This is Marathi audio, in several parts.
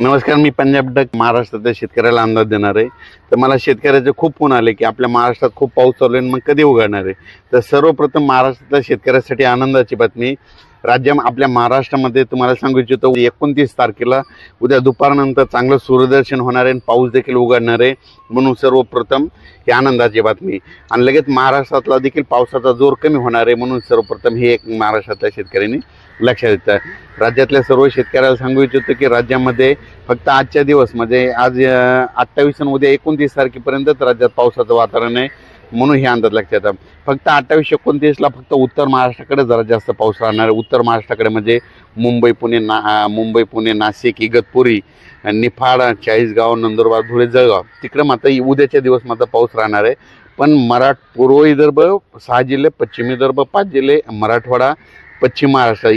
नमस्कार, मी पंजाब डक महाराष्ट्रातल्या शेतकऱ्याला अंदाज देणार आहे। तर मला शेतकऱ्याचे खूप फोन आले की आपल्या महाराष्ट्रात खूप पाऊस चालू आहे, मग कधी उघडणार आहे। तर सर्वप्रथम महाराष्ट्रातल्या शेतकऱ्यासाठी आनंदाची बातमी। आपल्या महाराष्ट्रामध्ये तुम्हाला सांगू इच्छितो 29 तारखेला उद्या दुपारनंतर चांगलं सूर्यदर्शन होणार आहे, पाऊस देखील उघडणार आहे। म्हणून सर्वप्रथम ही आनंदाची बातमी आणि लगेच महाराष्ट्रातला देखील पावसाचा जोर कमी होणार आहे। म्हणून सर्वप्रथम हे एक महाराष्ट्रातल्या शेतकऱ्यांनी लक्षात घेतलं। राज्यातल्या सर्व शेतकऱ्याला सांगू इच्छितो की राज्यामध्ये फक्त आजच्या दिवस म्हणजे आज 28 आणि उद्या 29 तारखेपर्यंत राज्यात पावसाचं वातावरण आहे। म्हणून हे अंदाज लक्षात येतात। फक्त 28-29ला फक्त उत्तर महाराष्ट्राकडे जरा जास्त पाऊस राहणार आहे। उत्तर महाराष्ट्राकडे म्हणजे मुंबई पुणे नाशिक इगतपुरी निफाड चाळीसगाव नंदुरबार धुळे जळगाव तिकडे मात्र उद्याच्या दिवस मात्र पाऊस राहणार आहे। पण पूर्व विदर्भ 6 जिल्हे, पश्चिम विदर्भ 5 जिल्हे, मराठवाडा, पश्चिम महाराष्ट्र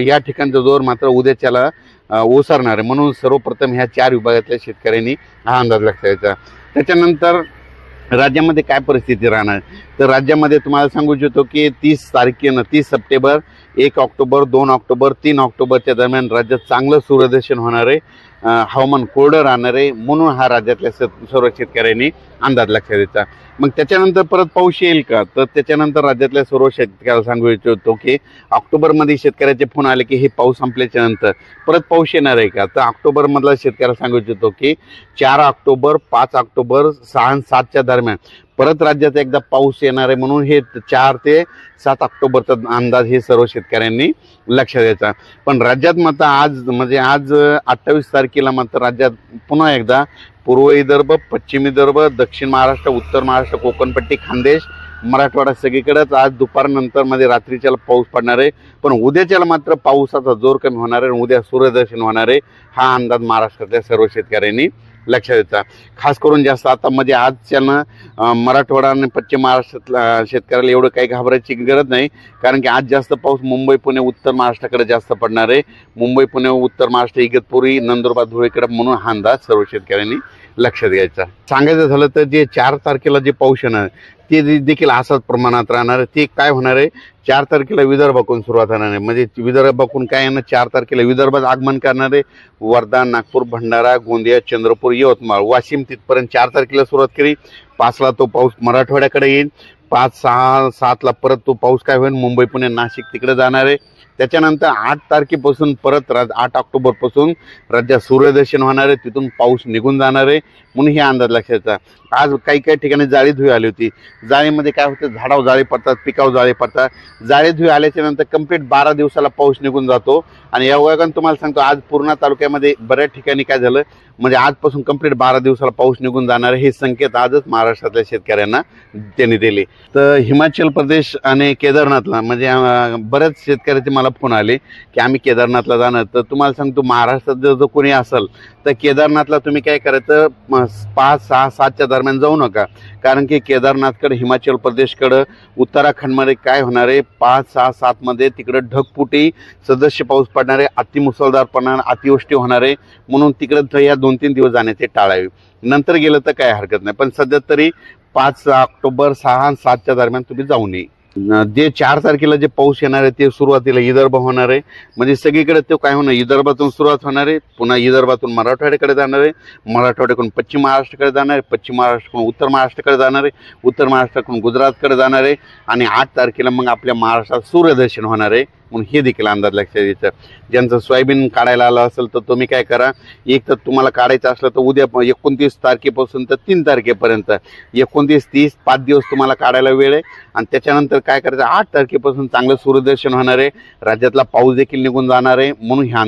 या ठिकाणचा जोर मात्र उद्याच्याला ओसरणार आहे। म्हणून सर्वप्रथम ह्या 4 विभागातल्या शेतकऱ्यांनी हा अंदाज लक्षात घ्यायचा। त्याच्यानंतर राज्यामध्ये काय परिस्थिती राहणार, तर राज्यामध्ये तुम्हाला सांगू इच्छितो की 30 सप्टेंबर, 1 ऑक्टोबर, 2 ऑक्टोबर, 3 ऑक्टोबरच्या दरम्यान राज्यात चांगलं सूर्यदर्शन होणार आहे। हवामान कोरडं राहणार आहे। म्हणून हा राज्यातल्या सर्व शेतकऱ्यांनी अंदाज लक्षात द्यायचा। मग त्याच्यानंतर परत पाऊस येईल का, तर त्याच्यानंतर राज्यातल्या सर्व शेतकऱ्याला सांगू इच्छितो की ऑक्टोबरमध्ये शेतकऱ्याचे फोन आले की हे पाऊस संपल्याच्या नंतर परत पाऊस येणार आहे का, तर ऑक्टोबरमधला शेतकऱ्याला सांगू इच्छितो की 4 ऑक्टोबर, 5 ऑक्टोबर, 6 आणि 7च्या दरम्यान परत राज्यात एकदा पाऊस येणार आहे। म्हणून हे 4 ते 7 ऑक्टोबरचा अंदाज हे सर्व शेतकऱ्यांनी लक्षात द्यायचा। पण राज्यात मात्र आज 28 तारखेला मात्र राज्यात पुन्हा एकदा पूर्व विदर्भ, पश्चिम विदर्भ, दक्षिण महाराष्ट्र, उत्तर महाराष्ट्र, कोकणपट्टी, खानदेश, मराठवाडा सगळीकडेच आज दुपारनंतर मध्ये रात्रीच्याला पाऊस पडणार आहे। पण उद्याच्याला मात्र पावसाचा जोर कमी होणार आहे, उद्या सूर्यदर्शन होणार आहे। हा अंदाज महाराष्ट्रातल्या सर्व शेतकऱ्यांनी लक्षात द्यायचा। खास करून जास्त आता म्हणजे आजच्यानं मराठवाडा आणि पश्चिम महाराष्ट्रातल्या शेतकऱ्याला एवढं काही घाबरायची गरज नाही, कारण की आज जास्त पाऊस मुंबई पुणे उत्तर महाराष्ट्राकडे जास्त पडणार आहे। मुंबई पुणे उत्तर महाराष्ट्र इगतपुरी नंदुरबार धुळेकडे, म्हणून हा अंदाज सर्व शेतकऱ्यांनी लक्षात घ्यायचा। सांगायचं झालं तर जे 4 तारखेला जे पाऊस येणार ते देखील असाच प्रमाणात राहणार आहे। ते काय होणार आहे, 4 तारखेला विदर्भाकडून सुरुवात होणार आहे। म्हणजे विदर्भाकडून काय येणार, 4 तारखेला विदर्भात आगमन करणार आहे। वर्धा, नागपूर, भंडारा, गोंदिया, चंद्रपूर, यवतमाळ, वाशिम तिथपर्यंत 4 तारखेला सुरुवात केली। 5ला तो पाऊस मराठवाड्याकडे येईल। 5, 6, 7ला परत तो पाऊस काय होईल, मुंबई पुणे नाशिक तिकडे जाणार आहे। त्याच्यानंतर 8 तारखेपासून परत 8 ऑक्टोबरपासून राज्यात सूर्यदर्शन होणार आहे, तिथून पाऊस निघून जाणार आहे। म्हणून हे अंदाज लक्षात घ्यायचा। आज काही ठिकाणी जाळी धुळी आली होती। जाळीमध्ये काय होतं, झाडावर जाळी पडतात, पिकावर जाळी पडतात। जाळी धुळी आल्याच्या नंतर कंप्लीट 12 दिवसाला पाऊस निघून जातो। आणि या वयाने तुम्हाला सांगतो आज पूर्णा तालुक्यामध्ये बऱ्याच ठिकाणी काय झालं, म्हणजे आजपासून कंप्लीट 12 दिवसाला पाऊस निघून जाणार हे संकेत आजच महाराष्ट्रातल्या शेतकऱ्यांना त्यांनी दिले। तर हिमाचल प्रदेश आणि केदारनाथला म्हणजे बऱ्याच शेतकऱ्याचे मला फोन आले की आम्ही केदारनाथला जाणार। तर तुम्हाला सांगतो महाराष्ट्रात जर कोणी असेल तर केदारनाथला तुम्ही काय करायचं, 5, 6, 7च्या दरम्यान जाऊ नका, कारण की केदारनाथकडे हिमाचल प्रदेशकडं उत्तराखंडमध्ये काय होणार आहे, 5, 6, 7मध्ये तिकडं ढगफुटी सदस्य पाऊस पडणार आहे, अतिमुसळधार पडणार, अतिवृष्टी होणार आहे। म्हणून तिकडं या 2-3 दिवस जाण्याचे टाळावे। नंतर गेलं तर काय हरकत नाही, पण सध्या तरी 5 ऑक्टोबर, 6 आणि 7च्या दरम्यान तुम्ही जाऊ नये। जे 4 तारखेला जे पाऊस येणार आहे ते सुरुवातीला विदर्भ होणार आहे। म्हणजे सगळीकडे तो काय होणार, विदर्भातून सुरुवात होणार आहे, पुन्हा विदर्भातून मराठवाड्याकडे जाणार आहे, मराठवाड्याकडून पश्चिम महाराष्ट्राकडे जाणार आहे, पश्चिम महाराष्ट्राकडून उत्तर महाराष्ट्राकडे जाणार आहे, उत्तर महाराष्ट्राकडून गुजरातकडे जाणार आहे। आणि 8 तारखेला मग आपल्या महाराष्ट्रात सूर्यदर्शन होणार आहे। म्हणून हे देखील अंदाज लक्षात घ्यायचा। ज्यांचं सोयाबीन काढायला आलं असेल तर तुम्ही काय करा, एक तर तुम्हाला काढायचं असलं तर उद्या 29 तारखेपासून तर 3 तारखेपर्यंत 29, 30 5 दिवस तुम्हाला काढायला वेळ आहे। आणि त्याच्यानंतर काय करायचं, 8 तारखेपासून चांगलं सूर्यदर्शन होणार आहे, राज्यातला पाऊस देखील निघून जाणार आहे। म्हणून ह्या